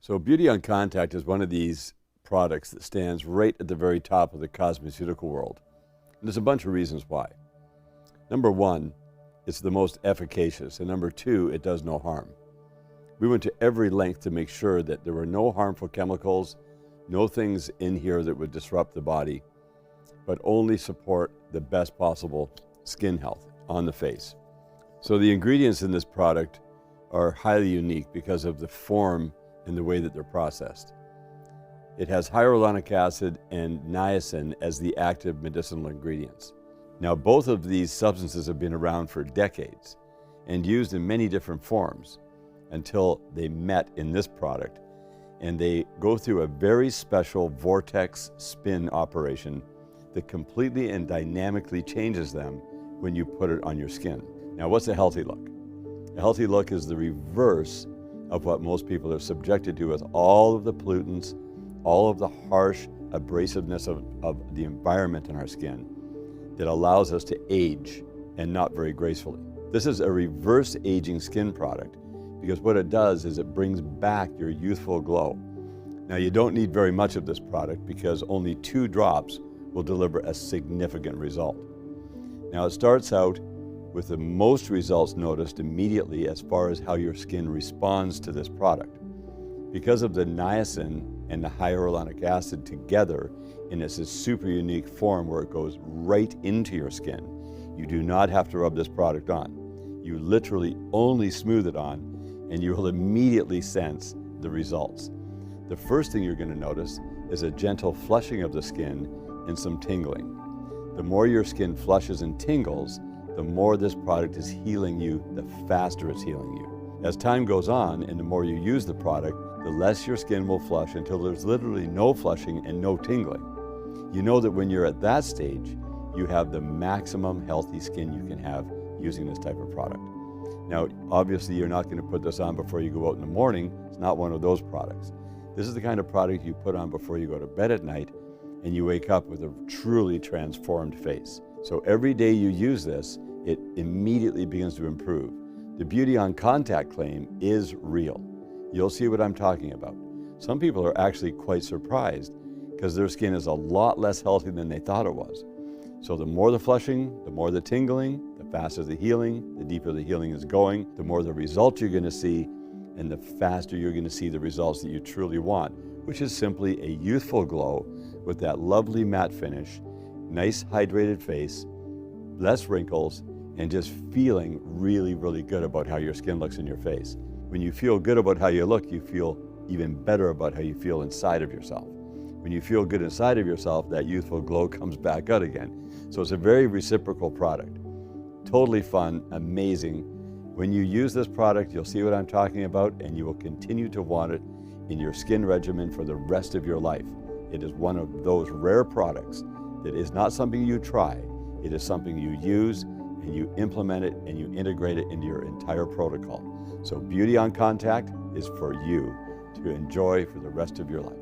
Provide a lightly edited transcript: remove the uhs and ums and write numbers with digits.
So Beauty on Contact is one of these products that stands right at the very top of the cosmeceutical world. And there's a bunch of reasons why. Number one, it's the most efficacious, and number two, it does no harm. We went to every length to make sure that there were no harmful chemicals, no things in here that would disrupt the body, but only support the best possible skin health on the face. So the ingredients in this product are highly unique because of the form and the way that they're processed. It has hyaluronic acid and niacin as the active medicinal ingredients. Now, both of these substances have been around for decades and used in many different forms until they met in this product, and they go through a very special vortex spin operation that completely and dynamically changes them when you put it on your skin. Now, what's a healthy look? A healthy look is the reverse of what most people are subjected to, with all of the pollutants, all of the harsh abrasiveness of the environment in our skin that allows us to age, and not very gracefully. This is a reverse aging skin product because what it does is it brings back your youthful glow. Now, you don't need very much of this product because only 2 drops will deliver a significant result. Now, it starts out with the most results noticed immediately as far as how your skin responds to this product. Because of the niacin and the hyaluronic acid together in this super unique form where it goes right into your skin, you do not have to rub this product on. You literally only smooth it on and you will immediately sense the results. The first thing you're going to notice is a gentle flushing of the skin and some tingling. The more your skin flushes and tingles, the more this product is healing you, the faster it's healing you. As time goes on and the more you use the product, the less your skin will flush until there's literally no flushing and no tingling. You know that when you're at that stage, you have the maximum healthy skin you can have using this type of product. Now, obviously, you're not going to put this on before you go out in the morning. It's not one of those products. This is the kind of product you put on before you go to bed at night, and you wake up with a truly transformed face. So every day you use this, it immediately begins to improve. The Beauty on Contact claim is real. You'll see what I'm talking about. Some people are actually quite surprised because their skin is a lot less healthy than they thought it was. So the more the flushing, the more the tingling, the faster the healing, the deeper the healing is going, the more the results you're going to see, and the faster you're going to see the results that you truly want, which is simply a youthful glow with that lovely matte finish, nice hydrated face, less wrinkles, and just feeling really, really good about how your skin looks in your face. When you feel good about how you look, you feel even better about how you feel inside of yourself. When you feel good inside of yourself, that youthful glow comes back out again. So it's a very reciprocal product. Totally fun, amazing. When you use this product, you'll see what I'm talking about, and you will continue to want it in your skin regimen for the rest of your life. It is one of those rare products that is not something you try. It is something you use, and you implement it, and you integrate it into your entire protocol. So Beauty on Contact is for you to enjoy for the rest of your life.